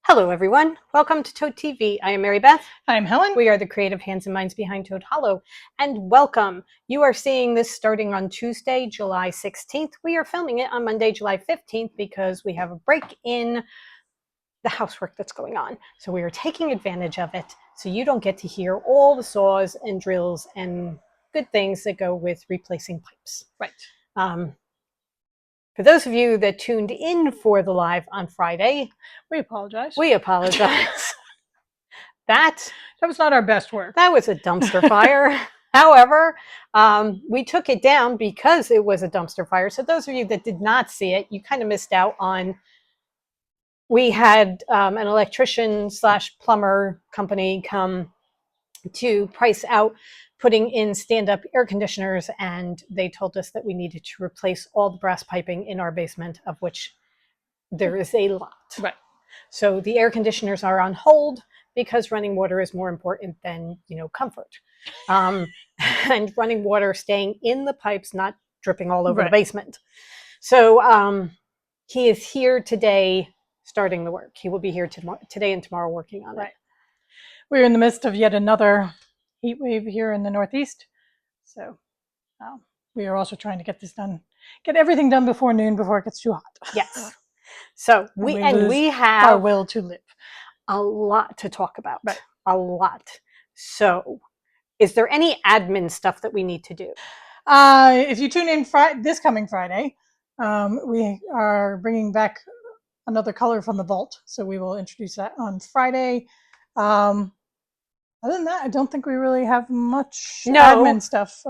Hello, everyone. Welcome to Toad TV. I am Mary Beth. I'm Helen. We are the creative hands and minds behind Toad Hollow. And welcome. You are seeing this starting on Tuesday, July 16th. We are filming it on Monday, July 15th because we have a break in the housework that's going on. So we are taking advantage of it so you don't get to hear all the saws and drills and good things that go with replacing pipes. Right. For those of you that tuned in for the live on Friday, We apologize. we apologize. That was not our best work. That was a dumpster fire. However, we took it down because it was a dumpster fire. So those of you that did not see it, you kind of missed out on. We had an electrician / plumber company come to price out putting in stand-up air conditioners, and they told us that we needed to replace all the brass piping in our basement, of which there is a lot. Right. So the air conditioners are on hold because running water is more important than, comfort. And running water staying in the pipes, not dripping all over the basement. So he is here today starting the work. He will be here today and tomorrow working on it. We're in the midst of yet another heat wave here in the Northeast. So we are also trying to get this done, get everything done before noon, before it gets too hot. Yes. So we have our will to live. A lot to talk about. Right. A lot. So is there any admin stuff that we need to do? If you tune in this coming Friday, we are bringing back another color from the vault. So we will introduce that on Friday. Other than that, I don't think we really have much admin stuff.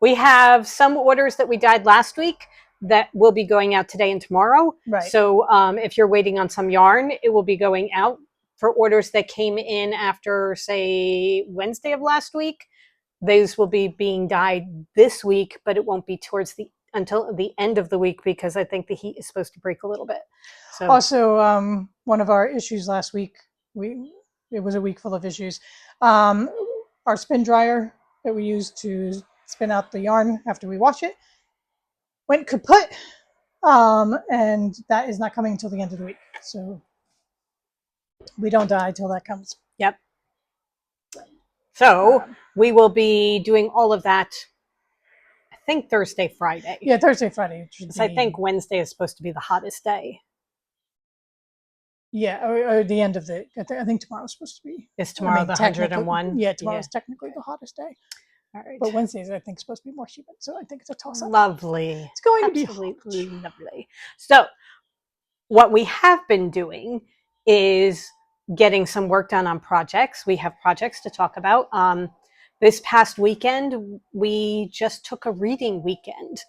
We have some orders that we dyed last week that will be going out today and tomorrow. Right. So if you're waiting on some yarn, it will be going out. For orders that came in after, say, Wednesday of last week, those will be being dyed this week, but it won't be until the end of the week because I think the heat is supposed to break a little bit. So also, one of our issues last week, it was a week full of issues. Our spin dryer that we use to spin out the yarn after we wash it went kaput, and that is not coming until the end of the week. So we don't die till that comes. Yep. So we will be doing all of that, I think, Thursday, Friday. Yeah, Thursday, Friday. Because I think Wednesday is supposed to be the hottest day. Yeah, or the end of the. I think tomorrow's supposed to be. Is tomorrow the 101? Yeah, tomorrow's technically the hottest day. All right. But Wednesdays, I think, supposed to be more humid. So I think it's a toss-up. Lovely. It's going Absolutely to be lovely. So what we have been doing is getting some work done on projects. We have projects to talk about. This past weekend, we just took a reading weekend.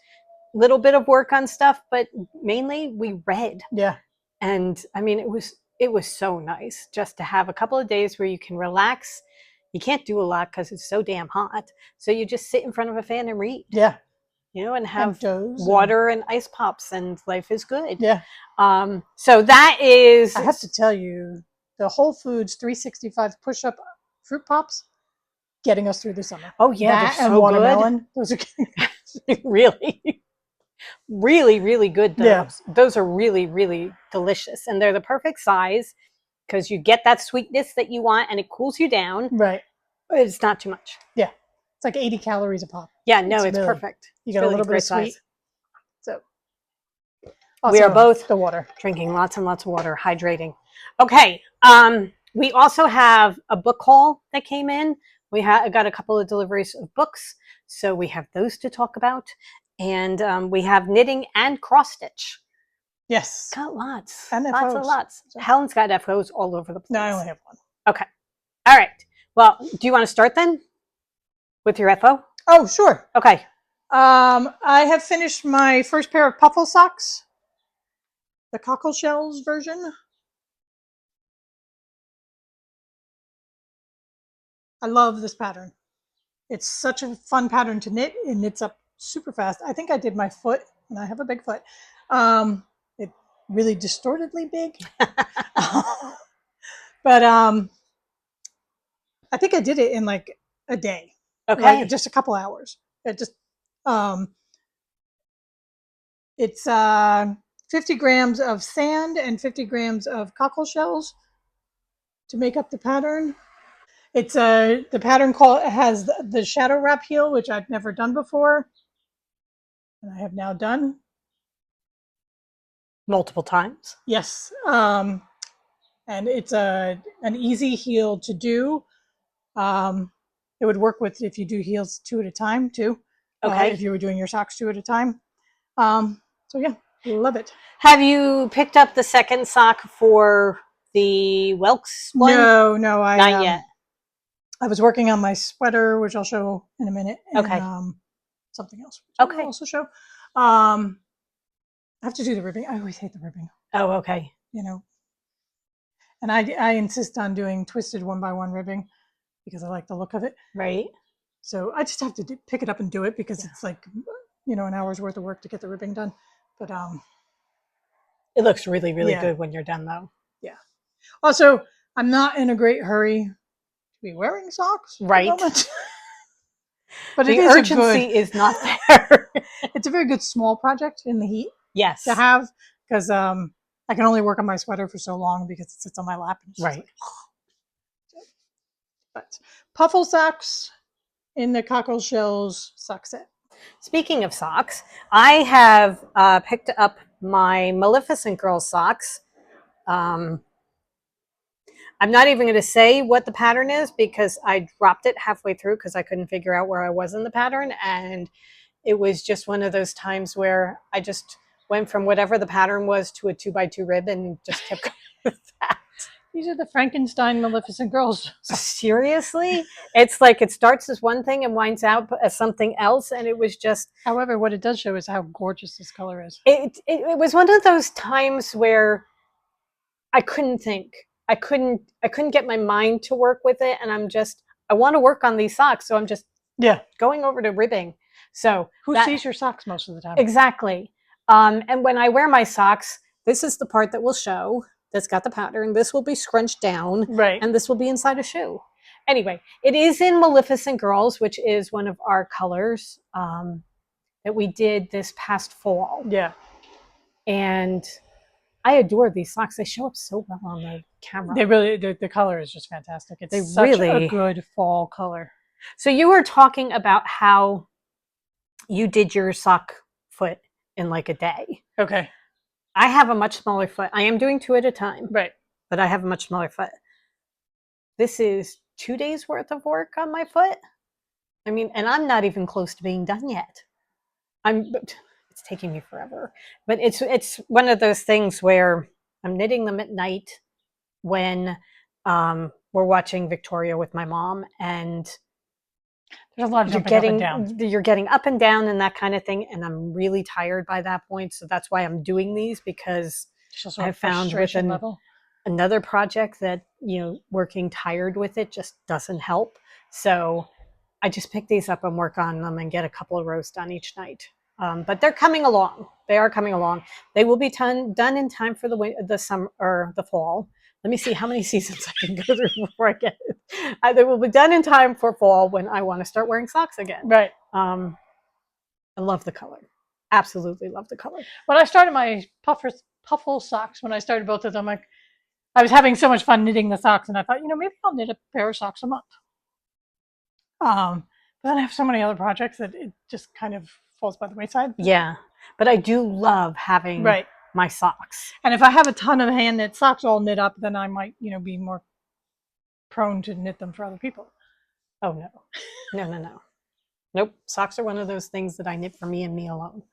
Little bit of work on stuff, but mainly we read. Yeah. And I mean, it was so nice just to have a couple of days where you can relax. You can't do a lot because it's so damn hot. So you just sit in front of a fan and read. Yeah. And have doze water and ice pops, and life is good. Yeah. So that is. I have to tell you, the Whole Foods 365 push-up fruit pops getting us through the summer. Oh yeah, that they're and so watermelon. good. Those are really, really, really good. Yeah. Those are really, really delicious, and they're the perfect size because you get that sweetness that you want, and it cools you down. Right. But it's not too much. Yeah. It's like 80 calories a pop. Yeah, no, it's really, perfect. You get a little bit of sweet. So we are both the water, drinking lots and lots of water, hydrating. Okay. We also have a book haul that came in. We got a couple of deliveries of books, so we have those to talk about, and we have knitting and cross stitch. Yes, got lots and lots. Helen's got FOs all over the place. No, I only have one. Okay. All right. Well, do you want to start then with your FO? Oh, sure. Okay. I have finished my first pair of puffle socks, the cockle shells version. I love this pattern. It's such a fun pattern to knit. It knits up super fast. I think I did my foot, and I have a big foot. It really distortedly big. But I think I did it in like a day. Okay. Like just a couple hours. It just it's 50 grams of sand and 50 grams of cockle shells to make up the pattern. It's the pattern call has the shadow wrap heel, which I've never done before, and I have now done. Multiple times. Yes, and it's an easy heel to do. It would work with if you do heels 2 at a time too. Okay. If you were doing your socks 2 at a time. So yeah, love it. Have you picked up the second sock for the Welks one? No, Not yet. I was working on my sweater, which I'll show in a minute, and Okay. something else, which Okay. I'll also show. I have to do the ribbing. I always hate the ribbing. Oh, okay. You know, and I insist on doing twisted 1x1 ribbing because I like the look of it. Right. So I just have to pick it up and do it because it's like, an hour's worth of work to get the ribbing done. But it looks really, really yeah. good when you're done, though. Yeah. Also, I'm not in a great hurry to be wearing socks. Right. At the moment. But the urgency is not there. It's a very good small project in the heat. Yes. To have, because I can only work on my sweater for so long because it sits on my lap. And right. Like, but puffle socks in the cockle shells sock set. Speaking of socks, I have picked up my Maleficent Girl socks. I'm not even going to say what the pattern is because I dropped it halfway through because I couldn't figure out where I was in the pattern. And it was just one of those times where I just went from whatever the pattern was to a 2x2 rib and just kept going with that. These are the Frankenstein Maleficent Girls. Seriously? It's like it starts as one thing and winds out as something else. And it was just... However, what it does show is how gorgeous this color is. It was one of those times where I couldn't think. I couldn't get my mind to work with it. And I want to work on these socks. So I'm just going over to ribbing. So who sees your socks most of the time? Exactly. And when I wear my socks, this is the part that will show that's got the pattern. This will be scrunched down. Right. And this will be inside a shoe. Anyway, it is in Maleficent Girls, which is one of our colors that we did this past fall. Yeah. And I adore these socks. They show up so well on the camera. They really, the color is just fantastic. It's such a good fall color. So you were talking about how you did your sock foot in like a day. Okay. I have a much smaller foot. I am doing 2 at a time. Right. But I have a much smaller foot. This is 2 days worth of work on my foot. I mean, and I'm not even close to being done yet. It's taking me forever. But it's one of those things where I'm knitting them at night when we're watching Victoria with my mom, and there's a lot of jumping up and down. You're getting up and down and that kind of thing, and I'm really tired by that point. So that's why I'm doing these, because I found with another project that, working tired with it just doesn't help. So I just pick these up and work on them and get a couple of rows done each night. But they're coming along. They are coming along. They will be done in time for the summer or the fall. Let me see how many seasons I can go through before I get it. They will be done in time for fall when I want to start wearing socks again. Right. I love the color. Absolutely love the color. When I started my puffle socks, when I started both of them, I was having so much fun knitting the socks, and I thought, maybe I'll knit a pair of socks a month. But then I have so many other projects that it just kind of falls by the wayside. Yeah, but I do love having my socks. And if I have a ton of hand knit socks all knit up, then I might, be more prone to knit them for other people. Oh no. Nope. Socks are one of those things that I knit for me and me alone.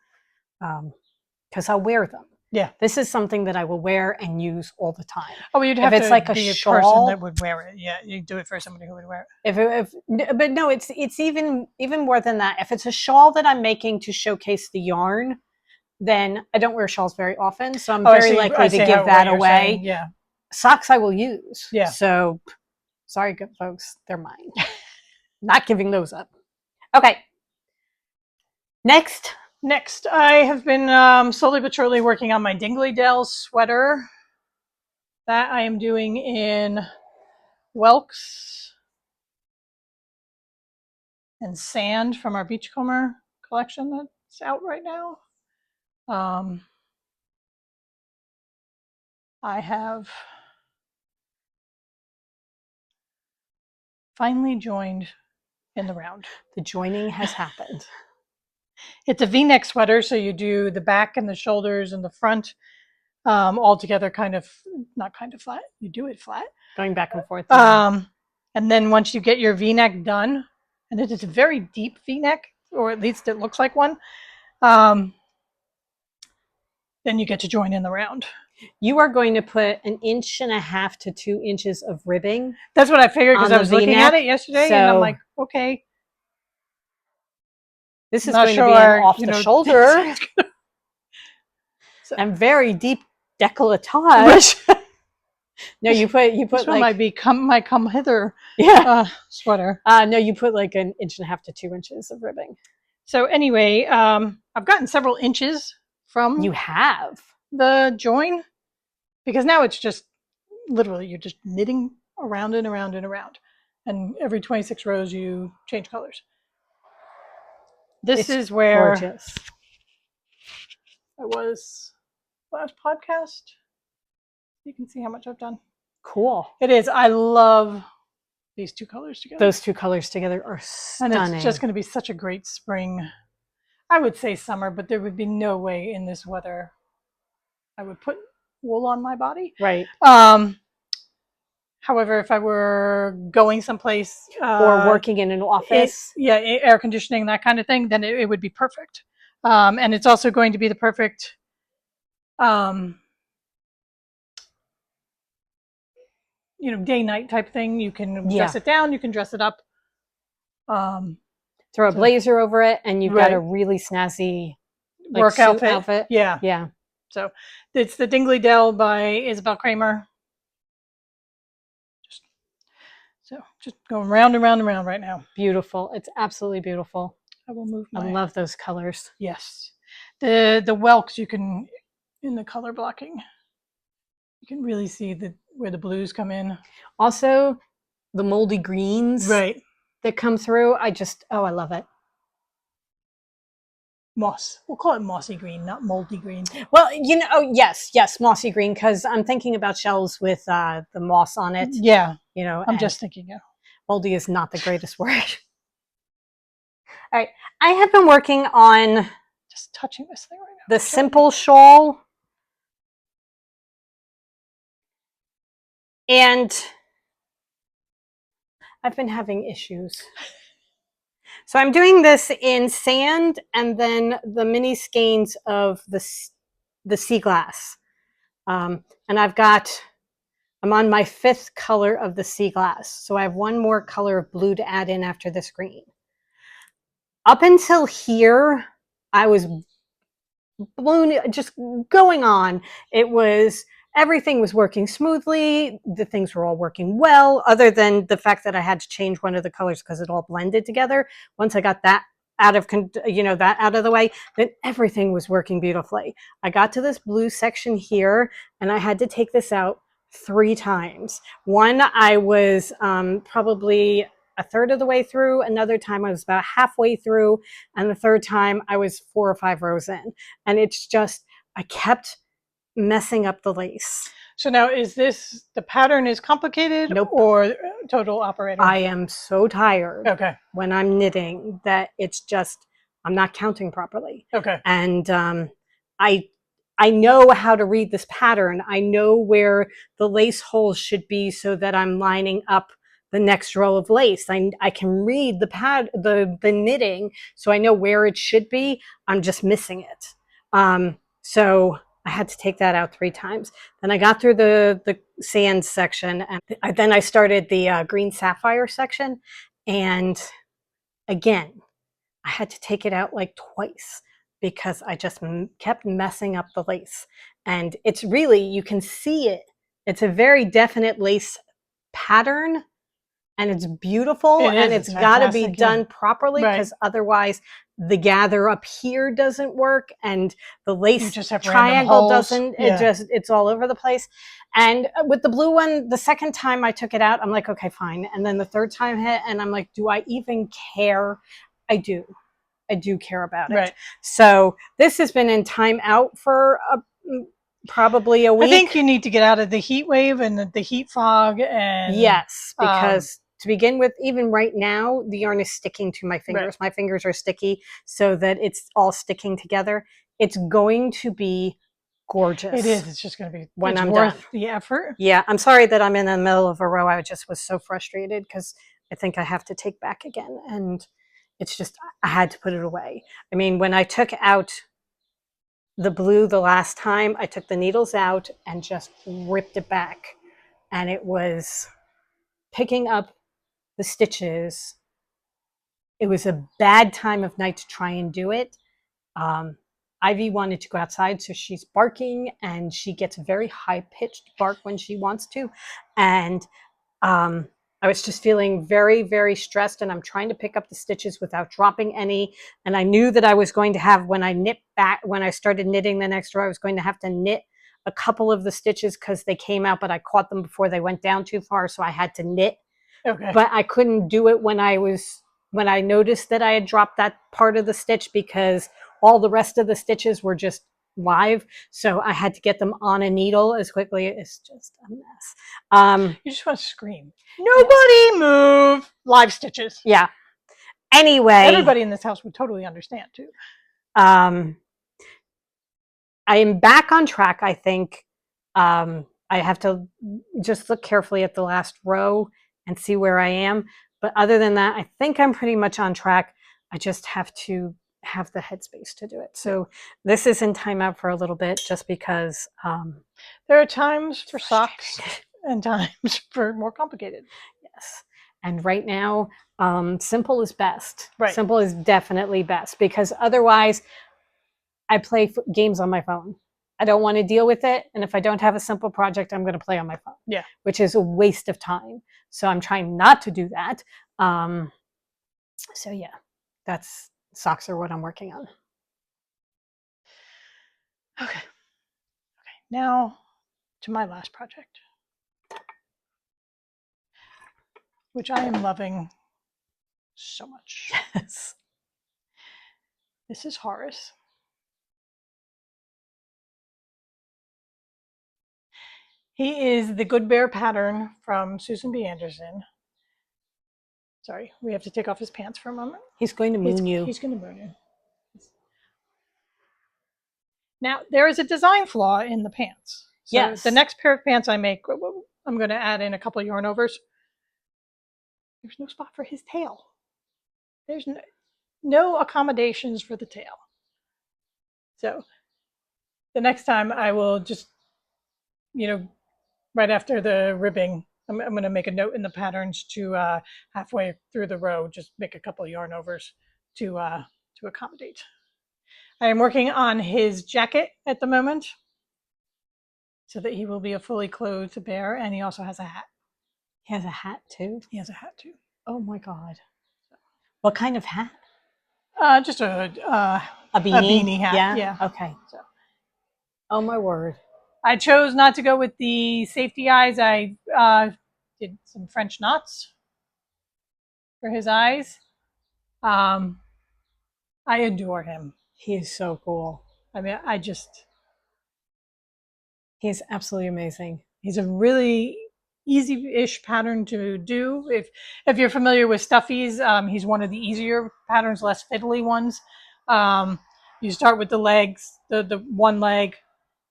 Because I'll wear them. Yeah. This is something that I will wear and use all the time. Oh, you'd have if it's to like be a shawl, person that would wear it. Yeah, you do it for somebody who would wear it. But no, it's even more than that. If it's a shawl that I'm making to showcase the yarn, then I don't wear shawls very often, so I'm very likely to give that away. Yeah. Socks I will use. Yeah. So, sorry, good folks, they're mine. Not giving those up. Okay. Next, I have been slowly but surely working on my Dingley Dell sweater. That I am doing in Welks and Sand from our Beachcomber collection that's out right now. I have finally joined in the round. The joining has happened. It's a V-neck sweater, so you do the back and the shoulders and the front all together, not kind of flat. You do it flat. Going back and forth. And then once you get your V-neck done, and it is a very deep V-neck, or at least it looks like one, then you get to join in the round. You are going to put 1.5 to 2 inches of ribbing. That's what I figured, because I was looking at it yesterday, and I'm like, okay. This is going to be an off the shoulder so, and very deep décolletage. No, you put this like might be my come hither sweater. No, you put like 1.5 to 2 inches of ribbing. So anyway, I've gotten several inches from the join, because now it's just literally you're just knitting around and around and around, and every 26 rows you change colors. This is where gorgeous. I was last podcast. You can see how much I've done. Cool. It is. I love these two colors together. Those two colors together are stunning. And it's just going to be such a great spring. I would say summer, but there would be no way in this weather I would put wool on my body. Right. However, if I were going someplace or working in an office, air conditioning, that kind of thing, then it would be perfect. And it's also going to be the perfect day-night type thing. You can dress it down, you can dress it up. Throw a blazer over it, and you've got a really snazzy work outfit. Yeah. Yeah. So it's the Dingley Dell by Isabel Kramer. Just going round and round and round right now. Beautiful. It's absolutely beautiful. I will move I love those colors. Yes. The whelks, you can, in the color blocking, you can really see where the blues come in. Also, the moldy greens that come through. I love it. Moss. We'll call it mossy green, not moldy green. Well, yes, mossy green, because I'm thinking about shells with the moss on it. Yeah. I'm just thinking, moldy is not the greatest word. All right. I have been working on just touching this thing right now. The simple shawl. And I've been having issues. So I'm doing this in sand and then the mini skeins of the sea glass. And I'm on my 5th color of the sea glass. So I have one more color of blue to add in after this green. Up until here, I was just going on. Everything was working smoothly. The things were all working well, other than the fact that I had to change one of the colors because it all blended together. Once I got that out of the way, then everything was working beautifully. I got to this blue section here, and I had to take this out 3 times. One, I was probably a third of the way through. Another time I was about halfway through. And the third time I was 4 or 5 rows in. And it's just, I kept messing up the lace. So now, is this, the pattern is complicated? Nope. Or total operator? I am so tired when I'm knitting that it's just, I'm not counting properly. And I know how to read this pattern. I know where the lace holes should be so that I'm lining up the next row of lace. I can read the knitting, so I know where it should be. I'm just missing it. So I had to take that out 3 times. Then I got through the sand section, and then I started the green sapphire section. And again, I had to take it out like twice because I just kept messing up the lace. And it's really, you can see it. It's a very definite lace pattern, and it's beautiful, and it's got to be done properly, because otherwise the gather up here doesn't work, and the lace triangle doesn't. It's all over the place. And with the blue one, the second time I took it out, I'm like, okay, fine. And then the third time hit, and I'm like, do I even care? I do care about it. So this has been in time out for probably a week. I think you need to get out of the heat wave and the heat fog. And yes, because to begin with, even right now, the yarn is sticking to my fingers. My fingers are sticky so that it's all sticking together. It's going to be gorgeous. It is. It's just going to be when it's I'm worth done. the effort. Yeah, I'm sorry that I'm in the middle of a row. I just was so frustrated because I think I have to take back again. And it's just, I had to put it away. I mean, when I took out the blue the last time, I took the needles out and just ripped it back. And it was picking up the stitches. It was a bad time of night to try and do it. Ivy wanted to go outside, so she's barking, and she gets a very high-pitched bark when she wants to. And I was just feeling very, very stressed, and I'm trying to pick up the stitches without dropping any. And I knew that I was going to have, when I started knitting the next row, I was going to have to knit a couple of the stitches because they came out, but I caught them before they went down too far, so I had to knit. Okay. But I couldn't do it when I noticed that I had dropped that part of the stitch because all the rest of the stitches were just live. So I had to get them on a needle as quickly. It's just a mess. You just want to scream. Nobody move live stitches. Yeah. Anyway. Everybody in this house would totally understand too. I am back on track, I think. I have to just look carefully at the last row and see where I am. But other than that, I think I'm pretty much on track. I just have to have the headspace to do it. So this is in timeout for a little bit just because there are times for socks and times for more complicated. Yes. And right now, simple is best. Right. Simple is definitely best because otherwise I play games on my phone. I don't want to deal with it. And if I don't have a simple project, I'm going to play on my phone. Yeah. Which is a waste of time. So I'm trying not to do that. So yeah, socks are what I'm working on. Okay. Now to my last project, which I am loving so much. Yes. This is Horace. He is the Good Bear pattern from Susan B. Anderson. Sorry, we have to take off his pants for a moment. He's going to moon you. He's going to moon you. Now, there is a design flaw in the pants. So yes. The next pair of pants I make, I'm going to add in a couple of yarn overs. There's no spot for his tail. There's no accommodations for the tail. So the next time I will just, right after the ribbing, I'm going to make a note in the patterns to halfway through the row, just make a couple of yarn overs to accommodate. I am working on his jacket at the moment so that he will be a fully clothed bear, and he also has a hat. He has a hat too? He has a hat too. Oh my God. What kind of hat? Just a beanie? A beanie hat. Yeah. Okay. So. Oh my word. I chose not to go with the safety eyes. I did some French knots for his eyes. I adore him. He is so cool. I mean, he's absolutely amazing. He's a really easy-ish pattern to do. If you're familiar with stuffies, he's one of the easier patterns, less fiddly ones. You start with the legs, the one leg,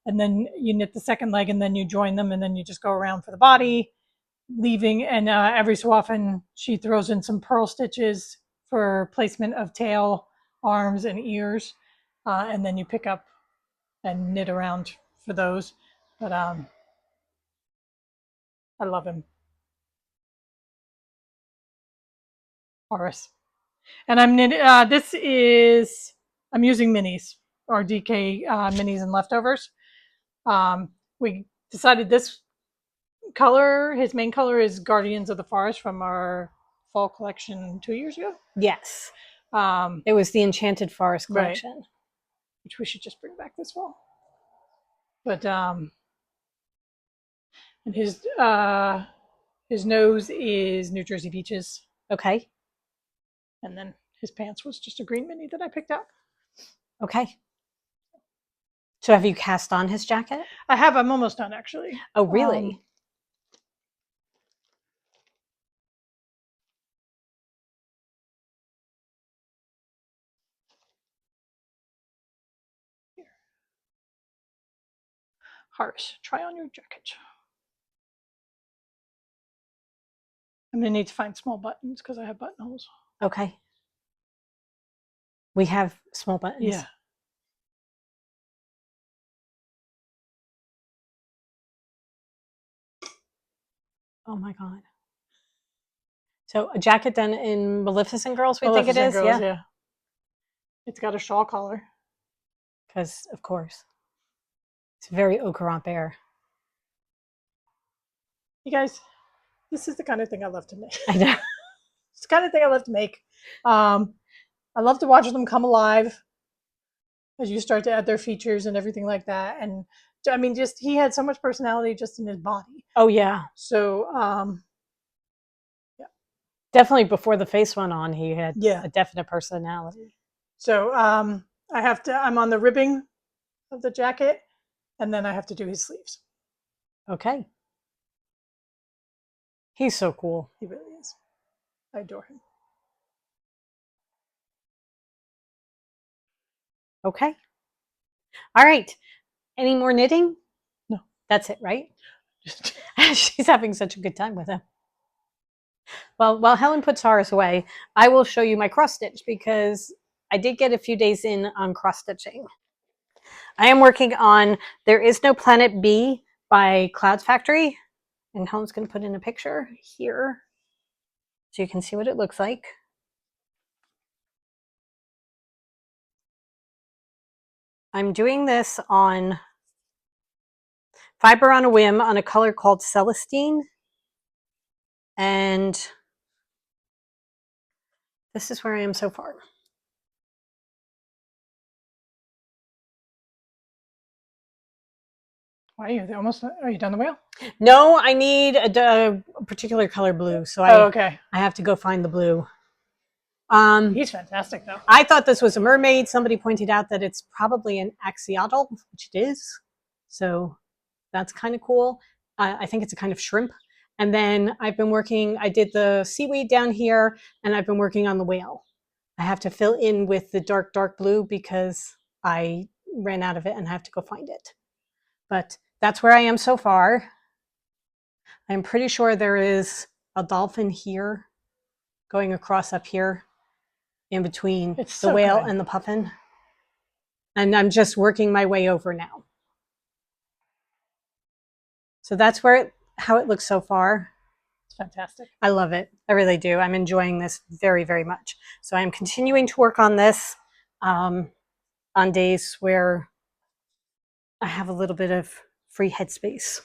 and then you knit the second leg, and then you join them, and then you just go around for the body, leaving, and every so often she throws in some purl stitches for placement of tail, arms, and ears, and then you pick up and knit around for those. But I love him. Horace. And I'm knitting, I'm using minis, or DK minis and leftovers. We decided this color, his main color is Guardians of the Forest from our fall collection 2 years ago. Yes. It was the Enchanted Forest collection. Right. Which we should just bring back this fall. But and his nose is New Jersey Peaches. Okay. And then his pants was just a green mini that I picked up. Okay. So have you cast on his jacket? I have. I'm almost done, actually. Oh, really? Horace, try on your jacket. I'm going to need to find small buttons because I have buttonholes. Okay. We have small buttons. Yeah. Oh my God. So a jacket done in Maleficent Girls, we Maleficent think it is? Girls, yeah. It's got a shawl collar. Because, of course, it's very au courant bear. You guys, this is the kind of thing I love to make. I know. It's the kind of thing I love to make. I love to watch them come alive as you start to add their features and everything like that. And I mean, just he had so much personality just in his body. Oh, yeah. So, Definitely before the face went on, he had yeah. a definite personality. So I'm on the ribbing of the jacket, and then I have to do his sleeves. Okay. He's so cool. He really is. I adore him. Okay. All right. Any more knitting? No. That's it, right? She's having such a good time with him. Well, while Helen puts ours away, I will show you my cross stitch because I did get a few days in on cross stitching. I am working on There Is No Planet B by Cloud Factory. And Helen's going to put in a picture here so you can see what it looks like. I'm doing this on Fiber on a Whim on a color called Celestine. And this is where I am so far. Why are you done the wheel? No, I need a particular color blue. So I have to go find the blue. He's fantastic though. I thought this was a mermaid. Somebody pointed out that it's probably an axolotl, which it is. So that's kind of cool. I think it's a kind of shrimp. And then I did the seaweed down here, and I've been working on the whale. I have to fill in with the dark, dark blue because I ran out of it and have to go find it. But that's where I am so far. I'm pretty sure there is a dolphin here going across up here in between the whale and the puffin. And I'm just working my way over now. So that's how it looks so far. It's fantastic. I love it. I really do. I'm enjoying this very, very much. So I'm continuing to work on this on days where I have a little bit of free headspace.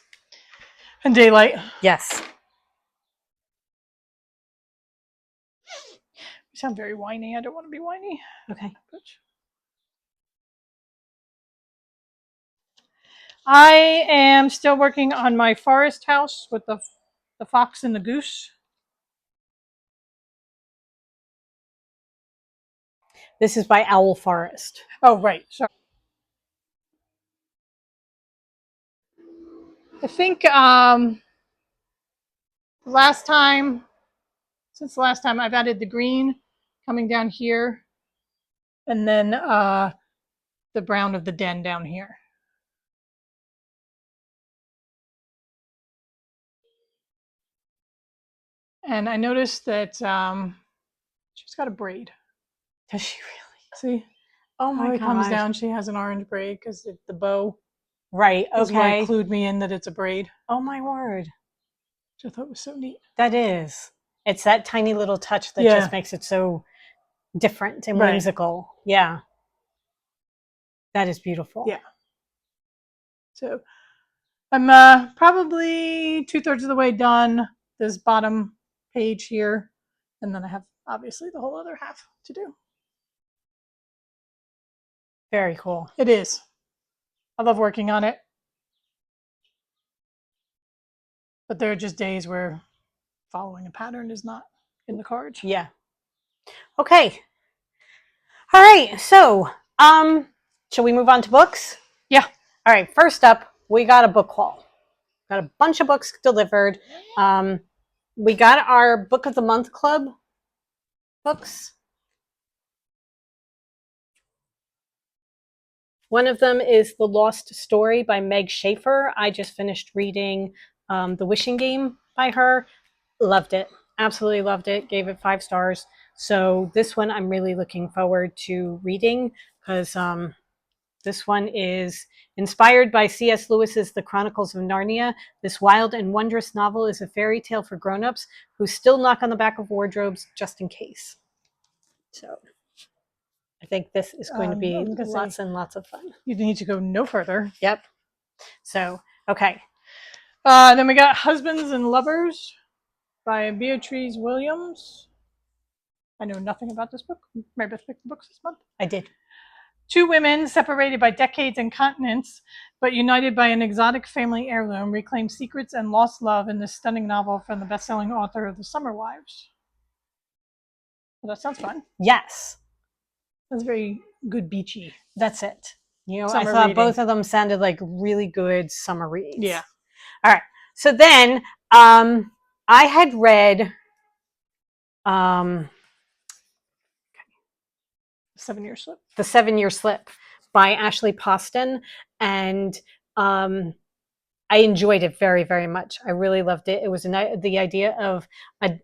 And daylight. Yes. You sound very whiny. I don't want to be whiny. Okay. I am still working on my forest house with the fox and the goose. This is by Owl Forest. Oh, right. Sorry. I think since the last time I've added the green coming down here, and then the brown of the den down here. And I noticed that she's got a braid. Does she really? See? Oh my god. It comes down, she has an orange braid because the bow. Right, okay. Is what clued me in that it's a braid. Oh my word. Which I thought was so neat. That is. It's that tiny little touch that just makes it so different and whimsical. Yeah. That is beautiful. Yeah. So I'm probably 2/3 of the way done this bottom page here. And then I have obviously the whole other half to do. Very cool. It is. I love working on it. But there are just days where following a pattern is not in the cards. Yeah. Okay. All right. So, shall we move on to books? Yeah. All right. First up, we got a book haul. Got a bunch of books delivered. We got our Book of the Month Club books. One of them is The Lost Story by Meg Schaefer. I just finished reading The Wishing Game by her. Loved it. Absolutely loved it. Gave it 5 stars. So this one I'm really looking forward to reading because this one is inspired by C.S. Lewis's The Chronicles of Narnia. This wild and wondrous novel is a fairy tale for grown-ups who still knock on the back of wardrobes just in case. So I think this is going to be lots and lots of fun. You need to go no further. Yep. So, okay. Then we got Husbands and Lovers by Beatrice Williams. I know nothing about this book. Meredith picked the books this month. I did. 2 women separated by decades and continents, but united by an exotic family heirloom, reclaim secrets and lost love in this stunning novel from the best-selling author of The Summer Wives. Well, that sounds fun. Yes. That's very good beachy. That's it. You know, Summer I thought reading. both of them sounded like really good summer reads. Yeah. All right. So then I had read 7-Year Slip. The 7-Year Slip by Ashley Poston, and I enjoyed it very, very much. I really loved it. It was the idea of an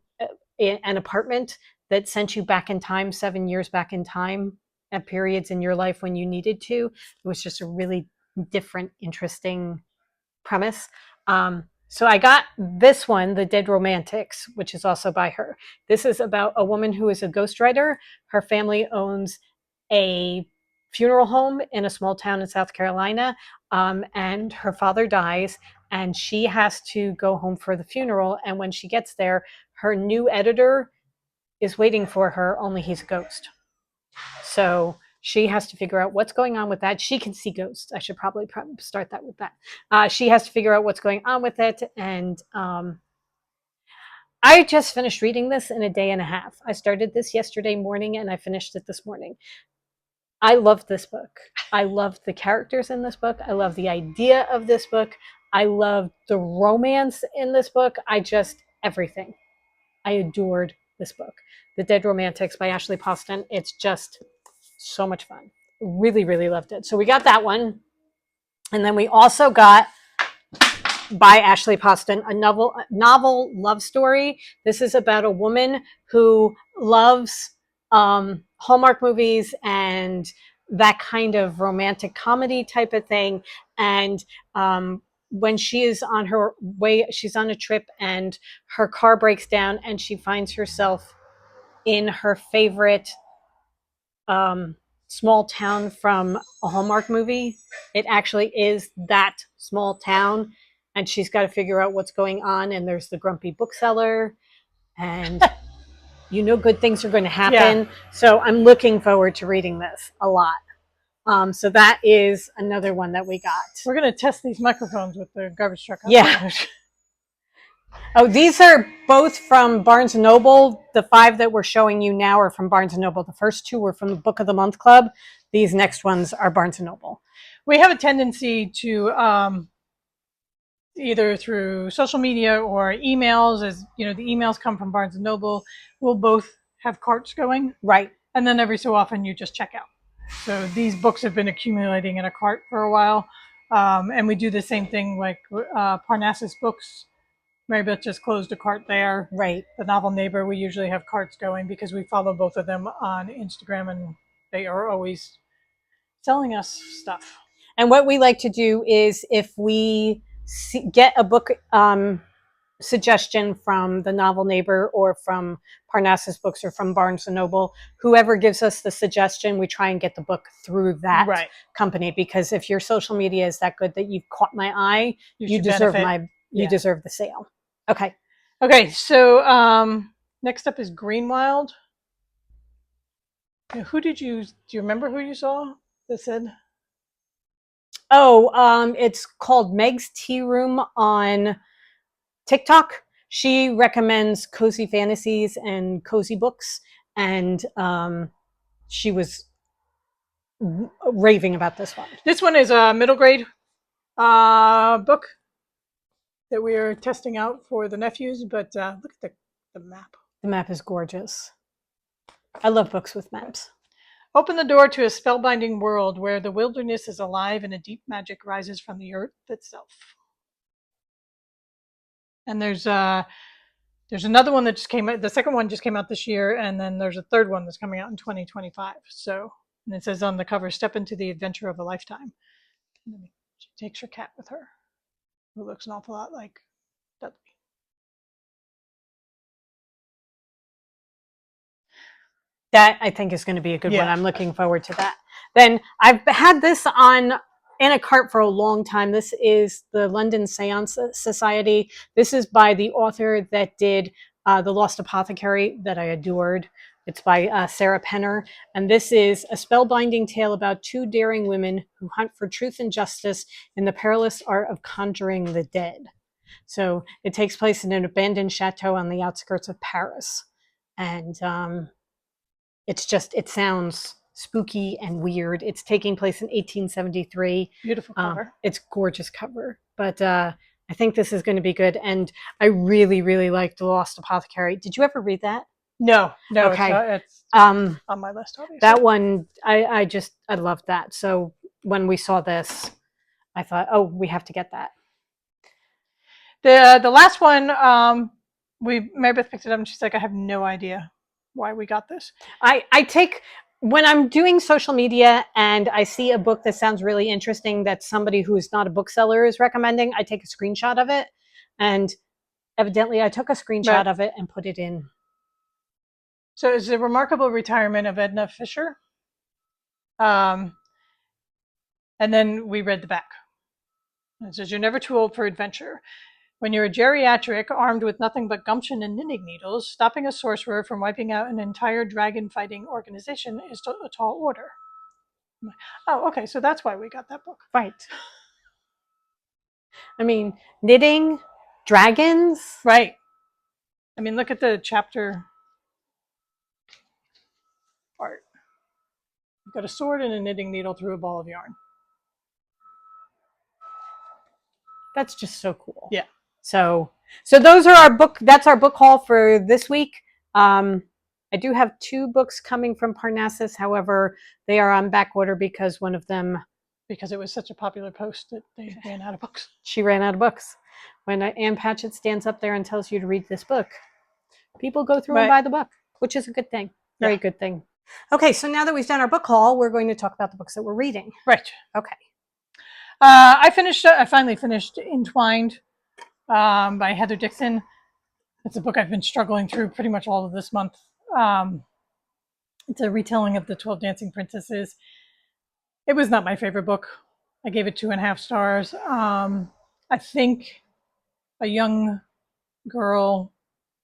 apartment that sent you back in time, 7 years back in time, at periods in your life when you needed to. It was just a really different, interesting premise. So I got this one, The Dead Romantics, which is also by her. This is about a woman who is a ghostwriter. Her family owns a funeral home in a small town in South Carolina, and her father dies, and she has to go home for the funeral. And when she gets there, her new editor is waiting for her, only he's a ghost. So she has to figure out what's going on with that. She can see ghosts. I should probably start that with that. She has to figure out what's going on with it. And I just finished reading this in a day and a half. I started this yesterday morning and I finished it this morning. I loved this book. I loved the characters in this book. I love the idea of this book. I loved the romance in this book. Everything. I adored this book. The Dead Romantics by Ashley Poston. It's just so much fun. Really, really loved it. So we got that one. And then we also got, by Ashley Poston, a novel love story. This is about a woman who loves Hallmark movies and that kind of romantic comedy type of thing. And when she is on her way, she's on a trip and her car breaks down and she finds herself in her favorite small town from a Hallmark movie. It actually is that small town, and she's got to figure out what's going on. And there's the grumpy bookseller, and good things are going to happen. Yeah. So I'm looking forward to reading this a lot. So that is another one that we got. We're going to test these microphones with the garbage truck. Yeah. Oh, these are both from Barnes & Noble. The 5 that we're showing you now are from Barnes & Noble. The first 2 were from the Book of the Month Club. These next ones are Barnes & Noble. We have a tendency to either through social media or emails, as you know, the emails come from Barnes & Noble. We'll both have carts going. Right. And then every so often you just check out. So these books have been accumulating in a cart for a while. And we do the same thing like Parnassus Books. Mary Beth just closed a cart there. Right. The Novel Neighbor, we usually have carts going because we follow both of them on Instagram and they are always selling us stuff. And what we like to do is if we get a book suggestion from the Novel Neighbor or from Parnassus Books or from Barnes & Noble, whoever gives us the suggestion, we try and get the book through that company. Because if your social media is that good that you've caught my eye, you deserve deserve the sale. Okay. Okay. So next up is Greenwild. Do you remember who you saw that said? Oh, it's called Meg's Tea Room on TikTok. She recommends cozy fantasies and cozy books, and she was raving about this one. This one is a middle grade book that we are testing out for the nephews, but look at the map. The map is gorgeous. I love books with maps. Open the door to a spellbinding world where the wilderness is alive and a deep magic rises from the earth itself. And there's another one that just came out. The second one just came out this year, and then there's a third one that's coming out in 2025. So, and it says on the cover, "Step into the adventure of a lifetime." And then she takes her cat with her, who looks an awful lot like Dudley. That I think is going to be a good one. Yeah. I'm looking forward to that. Then I've had this in a cart for a long time. This is the London Seance Society. This is by the author that did The Lost Apothecary that I adored. It's by Sarah Penner. And this is a spellbinding tale about two daring women who hunt for truth and justice in the perilous art of conjuring the dead. So it takes place in an abandoned chateau on the outskirts of Paris. And it sounds spooky and weird. It's taking place in 1873. Beautiful cover. It's gorgeous cover, but I think this is going to be good. And I really, really liked The Lost Apothecary. Did you ever read that? No, Okay. it's on my list, obviously. That one, I loved that. So when we saw this, I thought, oh, we have to get that. The last one, Marybeth picked it up and she's like, I have no idea why we got this. I take, when I'm doing social media and I see a book that sounds really interesting that somebody who's not a bookseller is recommending, I take a screenshot of it. And evidently I took a screenshot of it and put it in. So it's a remarkable retirement of Edna Fisher. And then we read the back. It says, you're never too old for adventure. When you're a geriatric armed with nothing but gumption and knitting needles, stopping a sorcerer from wiping out an entire dragon-fighting organization is a tall order. Oh, okay, so that's why we got that book. Right. I mean, knitting, dragons. Right. I mean, look at the chapter art. You've got a sword and a knitting needle through a ball of yarn. That's just so cool. Yeah. So those are that's our book haul for this week. I do have 2 books coming from Parnassus. However, they are on back order because one of them, because it was such a popular post that they ran out of books. She ran out of books. When Ann Patchett stands up there and tells you to read this book, people go through and buy the book, which is a good thing. Very good thing. Okay, so now that we've done our book haul, we're going to talk about the books that we're reading. Right. Okay. I finally finished Entwined by Heather Dixon. It's a book I've been struggling through pretty much all of this month. It's a retelling of the 12 Dancing Princesses. It was not my favorite book. I gave it 2.5 stars. I think a young girl,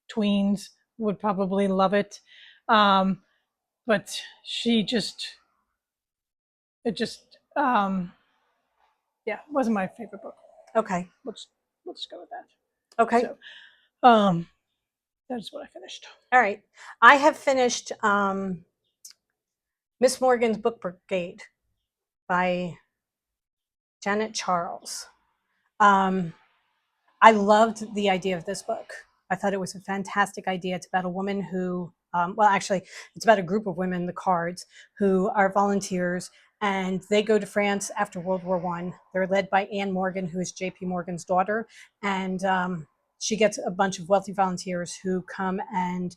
tweens, would probably love it. But wasn't my favorite book. Okay. We'll just go with that. Okay. So, that's what I finished. All right. I have finished Miss Morgan's Book Brigade by Janet Charles. I loved the idea of this book. I thought it was a fantastic idea. It's about a woman who, it's about a group of women, the Cards, who are volunteers, and they go to France after World War I. They're led by Anne Morgan, who is J.P. Morgan's daughter, and she gets a bunch of wealthy volunteers who come, and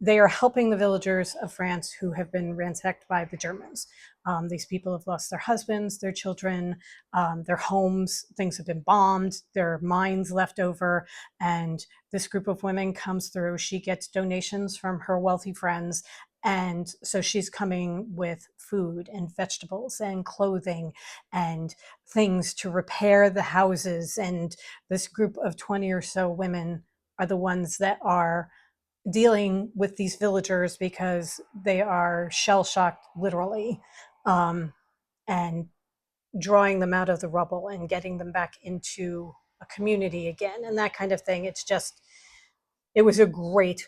they are helping the villagers of France who have been ransacked by the Germans. These people have lost their husbands, their children, their homes. Things have been bombed, their mines left over, and this group of women comes through. She gets donations from her wealthy friends, and so she's coming with food and vegetables and clothing and things to repair the houses. And this group of 20 or so women are the ones that are dealing with these villagers because they are shell-shocked, literally, and drawing them out of the rubble and getting them back into a community again and that kind of thing. It was a great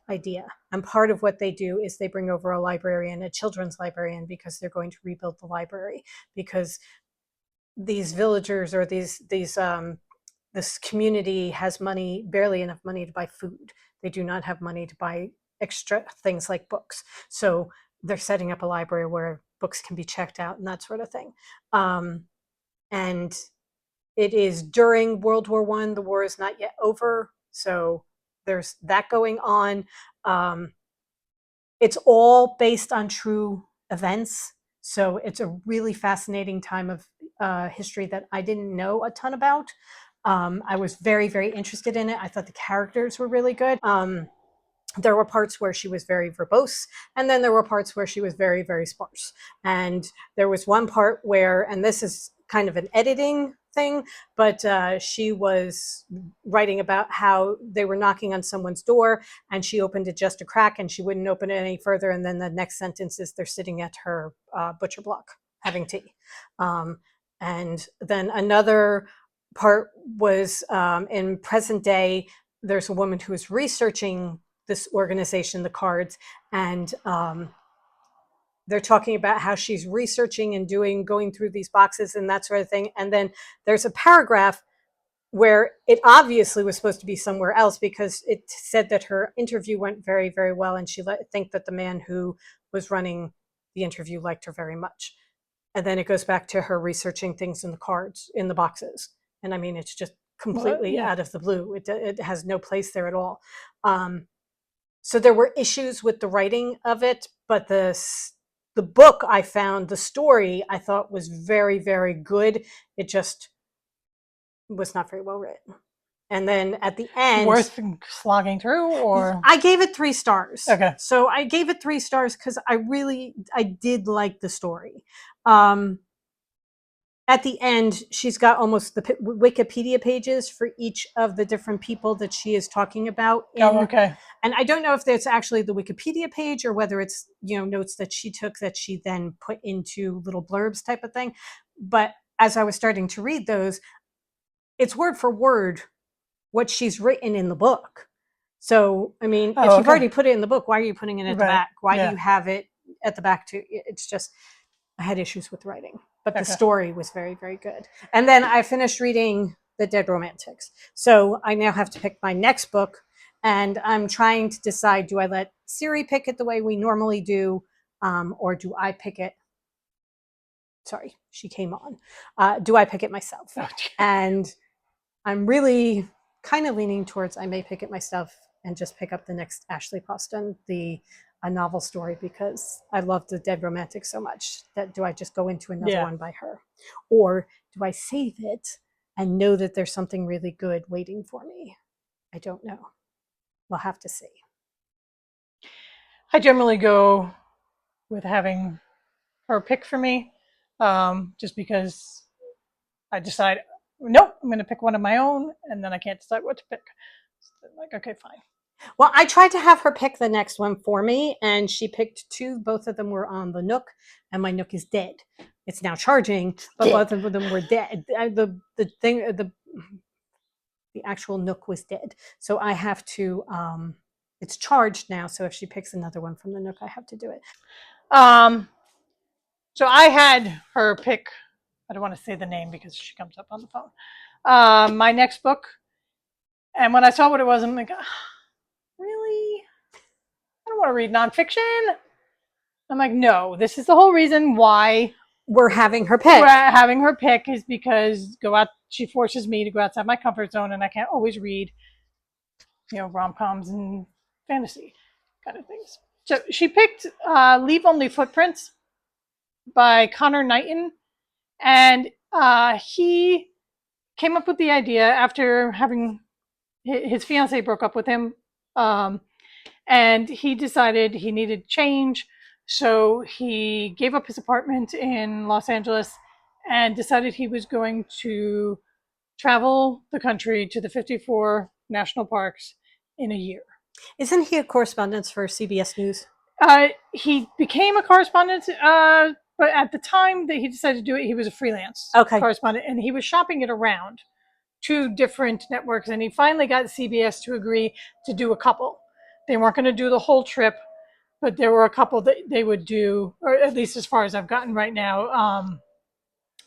idea. And part of what they do is they bring over a librarian, a children's librarian, because they're going to rebuild the library, because these villagers or this community has barely enough money to buy food. They do not have money to buy extra things like books. So they're setting up a library where books can be checked out and that sort of thing. And it is during World War I. The war is not yet over, so there's that going on. It's all based on true events, so it's a really fascinating time of history that I didn't know a ton about. I was very, very interested in it. I thought the characters were really good. There were parts where she was very verbose, and then there were parts where she was very, very sparse. And there was one part where, and this is kind of an editing thing, but she was writing about how they were knocking on someone's door and she opened it just a crack and she wouldn't open it any further. And then the next sentence is they're sitting at her butcher block having tea. And then another part was in present day, there's a woman who is researching this organization, the Cards, and they're talking about how she's researching and going through these boxes and that sort of thing. And then there's a paragraph where it obviously was supposed to be somewhere else because it said that her interview went very, very well, and she think that the man who was running the interview liked her very much. And then it goes back to her researching things in the cards, in the boxes. And I mean, it's just completely out of the blue. It has no place there at all. So there were issues with the writing of it, but the book I found, the story I thought was very, very good. It just was not very well written. And then at the end, worth slogging through, or I gave it 3 stars. Okay. So I gave it 3 stars because I did like the story. At the end, she's got almost the Wikipedia pages for each of the different people that she is talking about. Okay. And I don't know if that's actually the Wikipedia page or whether it's, notes that she took that she then put into little blurbs type of thing. But as I was starting to read those, it's word for word what she's written in the book. So, I mean, if you've already put it in the book, why are you putting it at the back? Why do you have it at the back too? It's just, I had issues with writing, but the story was very, very good. And then I finished reading The Dead Romantics. So I now have to pick my next book, and I'm trying to decide, do I let Siri pick it the way we normally do, or do I pick it? Sorry, she came on. Do I pick it myself? And I'm really kind of leaning towards I may pick it myself and just pick up the next Ashley Poston, a novel story, because I love The Dead Romantic so much that do I just go into another one by her? Or do I save it and know that there's something really good waiting for me? I don't know. We'll have to see. I generally go with having her pick for me, just because I decide, nope, I'm going to pick one of my own, and then I can't decide what to pick. So like, okay, fine. Well, I tried to have her pick the next one for me, and she picked 2. Both of them were on the Nook, and my Nook is dead. It's now charging, but both of them were dead. The actual Nook was dead, so I have to. It's charged now, so if she picks another one from the Nook, I have to do it. So I had her pick. I don't want to say the name because she comes up on the phone. My next book, and when I saw what it was, I'm like, really? I don't want to read nonfiction. I'm like, no, this is the whole reason why we're having her pick. Having her pick is because she forces me to go outside my comfort zone, and I can't always read, rom-coms and fantasy kind of things. So she picked Leave Only Footprints by Connor Knighton, and he came up with the idea after having his fiance broke up with him, and he decided he needed change. So he gave up his apartment in Los Angeles and decided he was going to travel the country to the 54 national parks in a year. Isn't he a correspondent for CBS News? He became a correspondent, but at the time that he decided to do it, he was a freelance correspondent, and he was shopping it around to different networks, and he finally got CBS to agree to do a couple. They weren't going to do the whole trip, but there were a couple that they would do, or at least as far as I've gotten right now.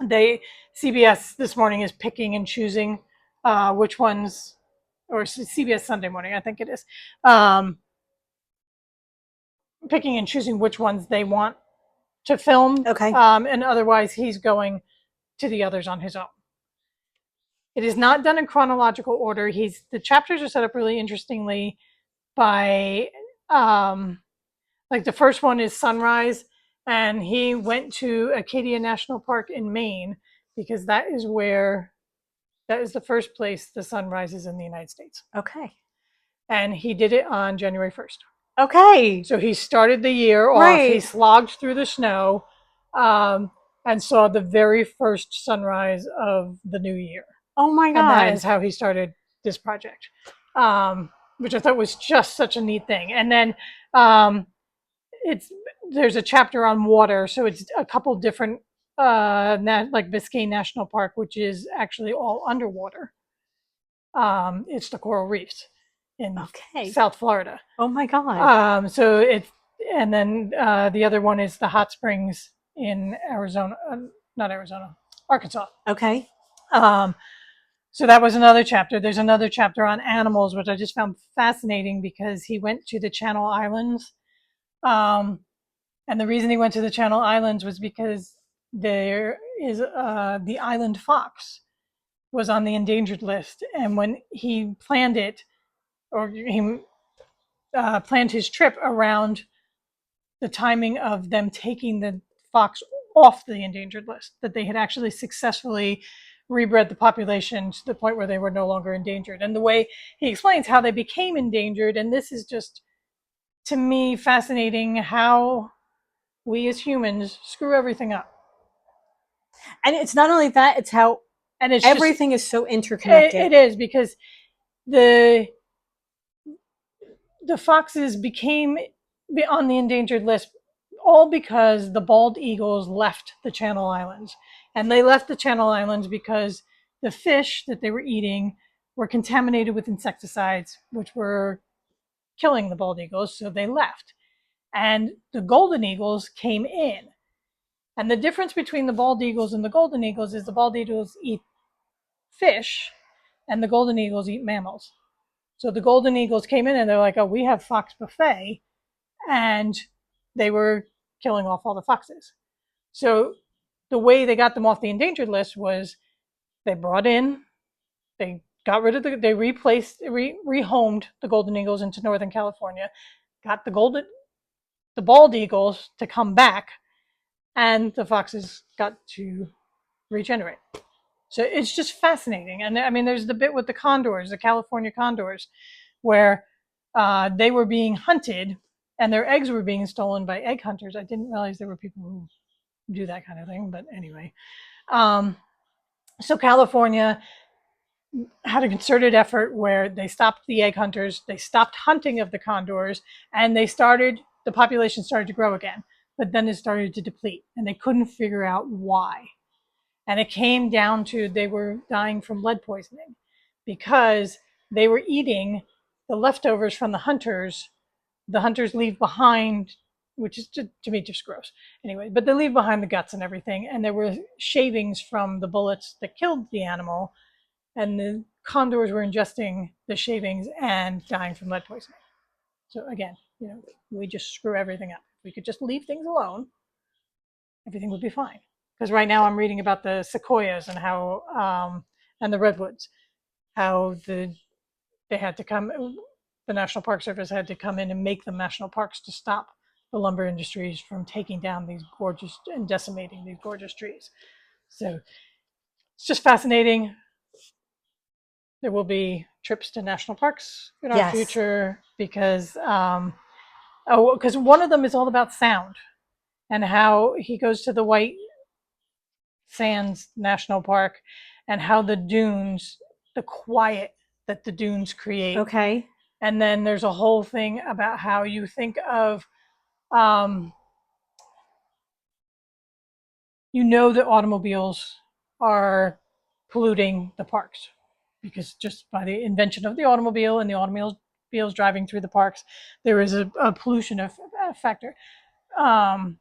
CBS this morning is picking and choosing which ones, or CBS Sunday morning, I think it is, picking and choosing which ones they want to film. Okay. And otherwise, he's going to the others on his own. It is not done in chronological order. The chapters are set up really interestingly by like the first one is sunrise, and he went to Acadia National Park in Maine because that is the first place the sun rises in the United States. Okay. And he did it on January 1st. Okay. So he started the year off, Right. he slogged through the snow, and saw the very first sunrise of the new year. Oh my God. And that is how he started this project, which I thought was just such a neat thing. And then there's a chapter on water, so it's a couple different, like Biscayne National Park, which is actually all underwater. It's the coral reefs in South Florida. Oh my God. And then the other one is the hot springs in Arizona, not Arizona, Arkansas. Okay. So that was another chapter. There's another chapter on animals, which I just found fascinating because he went to the Channel Islands. And the reason he went to the Channel Islands was because there is the island fox was on the endangered list. And when he planned it, or he planned his trip around the timing of them taking the fox off the endangered list, that they had actually successfully rebred the population to the point where they were no longer endangered. And the way he explains how they became endangered, and this is just, to me, fascinating how we as humans screw everything up. And it's not only that, it's how everything is so interconnected. It is, because the foxes became on the endangered list all because the bald eagles left the Channel Islands. And they left the Channel Islands because the fish that they were eating were contaminated with insecticides, which were killing the bald eagles, so they left. And the golden eagles came in. And the difference between the bald eagles and the golden eagles is the bald eagles eat fish and the golden eagles eat mammals. So the golden eagles came in and they're like, oh, we have fox buffet. And they were killing off all the foxes. So the way they got them off the endangered list was they got rid of they rehomed the golden eagles into Northern California, got the bald eagles to come back, and the foxes got to regenerate. So it's just fascinating. And I mean, there's the bit with the condors, the California condors, where they were being hunted and their eggs were being stolen by egg hunters. I didn't realize there were people who do that kind of thing, but anyway. So California had a concerted effort where they stopped the egg hunters, they stopped hunting of the condors, and the population started to grow again. But then it started to deplete, and they couldn't figure out why. And it came down to they were dying from lead poisoning because they were eating the leftovers from the hunters. The hunters leave behind, which is to me just gross. Anyway, but they leave behind the guts and everything. And there were shavings from the bullets that killed the animal. And the condors were ingesting the shavings and dying from lead poisoning. So again, we just screw everything up. If we could just leave things alone, everything would be fine. Because right now I'm reading about the sequoias and how, and the redwoods, how the National Park Service had to come in and make them national parks to stop the lumber industries from taking down these gorgeous and decimating these gorgeous trees. So it's just fascinating. There will be trips to national parks in our future because one of them is all about sound and how he goes to the White Sands National Park and how the dunes, the quiet that the dunes create. Okay. And then there's a whole thing about how you think of, that automobiles are polluting the parks because just by the invention of the automobile and the automobiles driving through the parks, there is a pollution factor. But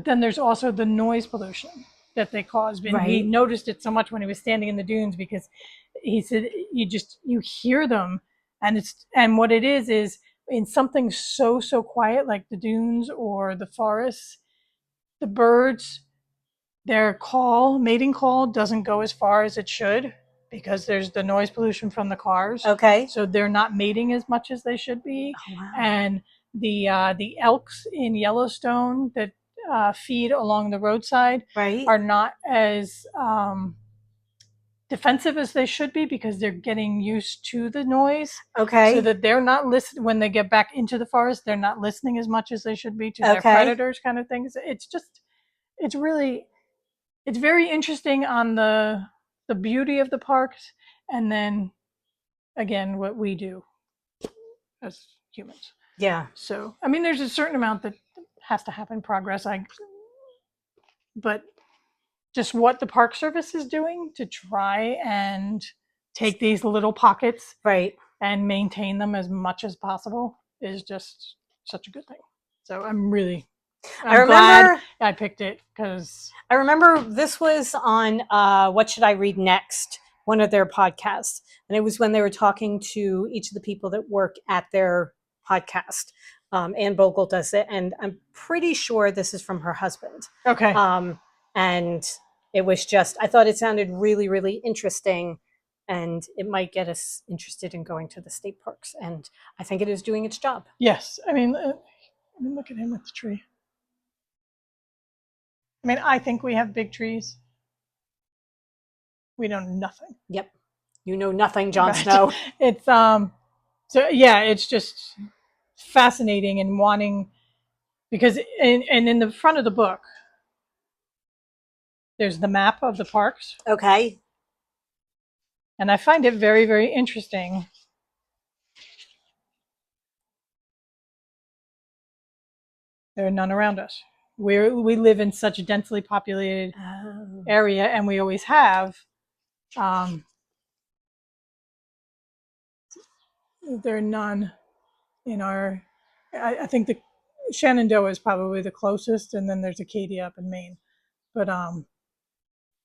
then there's also the noise pollution that they cause. And he noticed it so much when he was standing in the dunes because he said you hear them, and what it is in something so quiet like the dunes or the forests, the birds, their mating call doesn't go as far as it should because there's the noise pollution from the cars. Okay. So they're not mating as much as they should be. Oh, wow. And the elks in Yellowstone that feed along the roadside Right. are not as defensive as they should be because they're getting used to the noise. Okay. So that they're not listening when they get back into the forest. They're not listening as much as they should be to their predators, kind of things. It's very interesting on the beauty of the parks, and then again what we do as humans. Yeah. So I mean, there's a certain amount that has to happen, progress. But just what the Park Service is doing to try and take these little pockets, right, and maintain them as much as possible is just such a good thing. So I'm glad I picked it because I remember this was on What Should I Read Next, one of their podcasts. And it was when they were talking to each of the people that work at their podcast. Ann Bogle does it. And I'm pretty sure this is from her husband. Okay. And it was just, I thought it sounded really, really interesting. And it might get us interested in going to the state parks. And I think it is doing its job. Yes. I mean, look at him with the tree. I mean, I think we have big trees. We know nothing. Yep. You know nothing, Jon Snow. It's so yeah, it's just fascinating and wanting, because in the front of the book there's the map of the parks. Okay. And I find it very, very interesting. There are none around us. We live in such a densely populated area, and we always have. There are none in our. I think the Shenandoah is probably the closest, and then there's Acadia up in Maine. But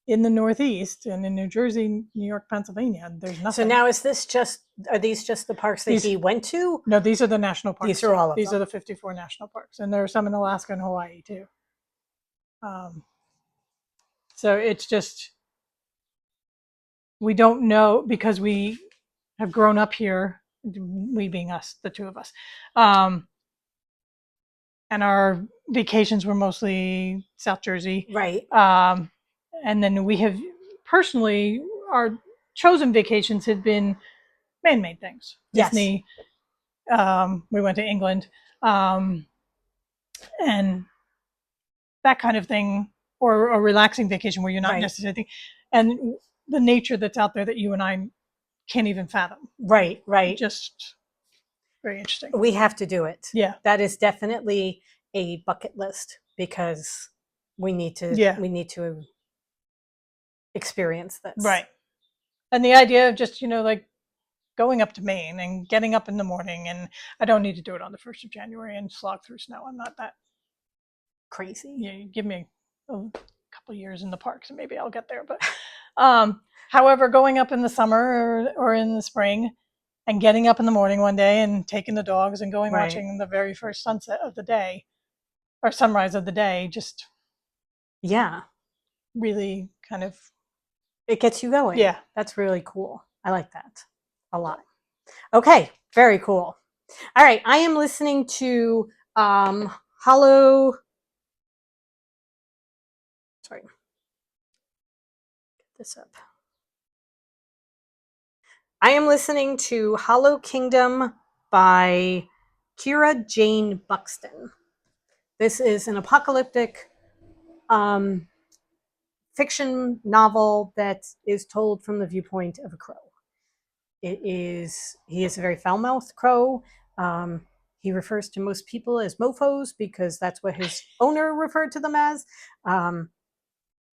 in the Northeast and in New Jersey, New York, Pennsylvania, there's nothing. So now are these just the parks that he went to? No, these are the national parks. These are all of them. These are the 54 national parks, and there are some in Alaska and Hawaii too. So it's just, we don't know because we have grown up here, we being us, the two of us. And our vacations were mostly South Jersey. Right. And then we have personally, our chosen vacations had been man-made things. Yes. Disney. We went to England, and that kind of thing, or a relaxing vacation where you're not necessarily, and the nature that's out there that you and I can't even fathom. Right. Just very interesting. We have to do it. Yeah. That is definitely a bucket list because we need to experience this. Right. And the idea of just, like going up to Maine and getting up in the morning, and I don't need to do it on the 1st of January and slog through snow. I'm not that crazy. Yeah, you give me a couple of years in the parks and maybe I'll get there. But however, going up in the summer or in the spring and getting up in the morning one day and taking the dogs and going watching the very first sunset of the day or sunrise of the day, just really kind of, it gets you going. Yeah. That's really cool. I like that a lot. Okay. Very cool. All right. I am listening to Hollow. Sorry. Get this up. I am listening to Hollow Kingdom by Kira Jane Buxton. This is an apocalyptic fiction novel that is told from the viewpoint of a crow. He is a very foul-mouthed crow. He refers to most people as mofos because that's what his owner referred to them as.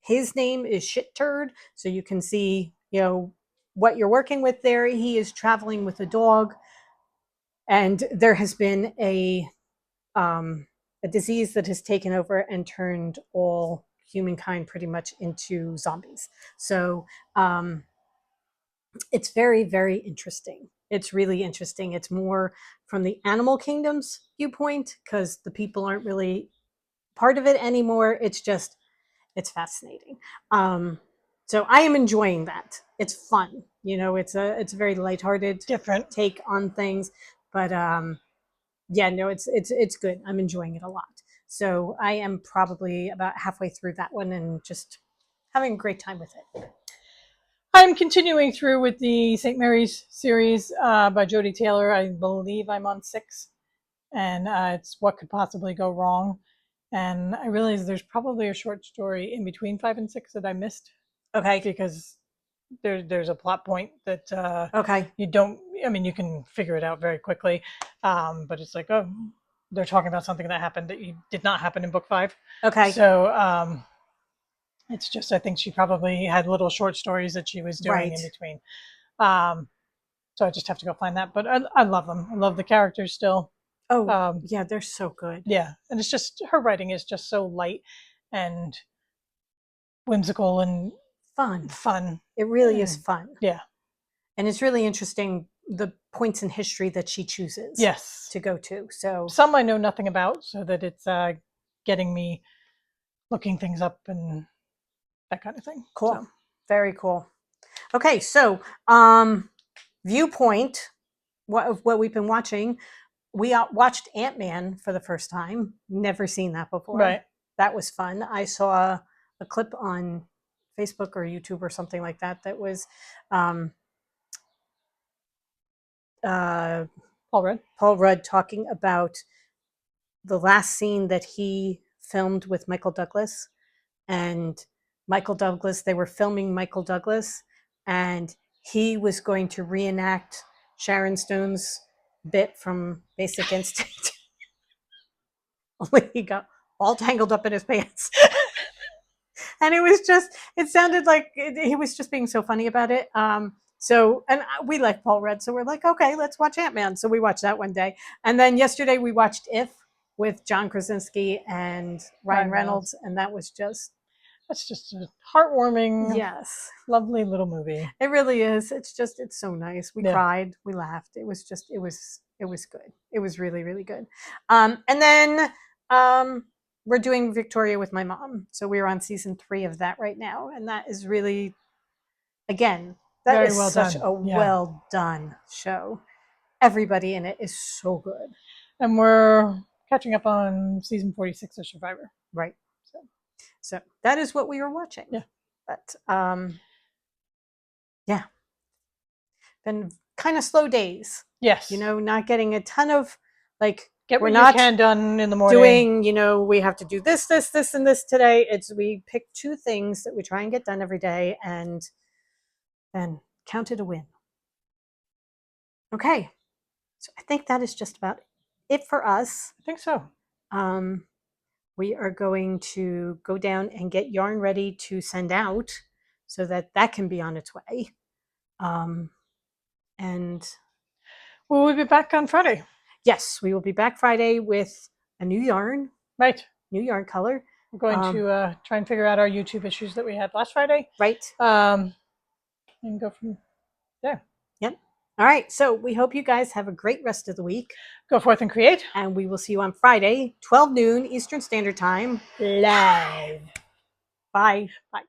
His name is Shit Turd, so you can see, what you're working with there. He is traveling with a dog, and there has been a disease that has taken over and turned all humankind pretty much into zombies. So it's very, very interesting. It's really interesting. It's more from the animal kingdom's viewpoint because the people aren't really part of it anymore. It's fascinating. So I am enjoying that. It's fun. It's a very lighthearted Different. take on things, but yeah, no, it's good. I'm enjoying it a lot. So I am probably about halfway through that one and just having a great time with it. I'm continuing through with the St. Mary's series by Jodi Taylor. I believe I'm on 6, and it's What Could Possibly Go Wrong. And I realize there's probably a short story in between 5 and 6 that I missed. Okay. Because there's a plot point that Okay. you don't. I mean, you can figure it out very quickly, but it's like, oh, they're talking about something that happened that did not happen in book 5. Okay. So it's just, I think she probably had little short stories that she was doing Right. in between. So I just have to go find that. But I love them. I love the characters still. Oh, yeah, they're so good. Yeah, and it's just, her writing is just so light and whimsical and fun. It really is fun. Yeah. And it's really interesting the points in history that she chooses to go to. So some I know nothing about, so that it's getting me looking things up and that kind of thing. Cool. So. Very cool. Okay, so viewpoint, what we've been watching, we watched Ant-Man for the first time. Never seen that before. Right. That was fun. I saw a clip on Facebook or YouTube or something like that was Paul Rudd talking about the last scene that he filmed with Michael Douglas. And Michael Douglas, they were filming Michael Douglas, and he was going to reenact Sharon Stone's bit from Basic Instinct. Only he got all tangled up in his pants. And it sounded like he was just being so funny about it. So, and we like Paul Rudd, so we're like, okay, let's watch Ant-Man. So we watched that one day. And then yesterday we watched If with John Krasinski and Ryan Reynolds. And that's just a heartwarming, yes, lovely little movie. It really is. It's so nice. We cried, we laughed. It was good. It was really, really good. And then we're doing Victoria with my mom. So we're on season 3 of that right now. And that is really, again, that is such a well done show. Everybody in it is so good. And we're catching up on season 46 of Survivor. Right. So that is what we were watching. Yeah. But yeah. Been kind of slow days. Yes. Not getting a ton of get what you can done in the morning. Doing, we have to do this, and this today. We pick 2 things that we try and get done every day and then count it a win. Okay. So I think that is just about it for us. I think so. We are going to go down and get yarn ready to send out so that can be on its way. And we'll be back on Friday. Yes, we will be back Friday with a new yarn. Right. New yarn color. We're going to try and figure out our YouTube issues that we had last Friday. Right. And go from there. Yep. All right. So we hope you guys have a great rest of the week. Go forth and create. And we will see you on Friday, 12 noon Eastern Standard Time. Live. Bye. Bye.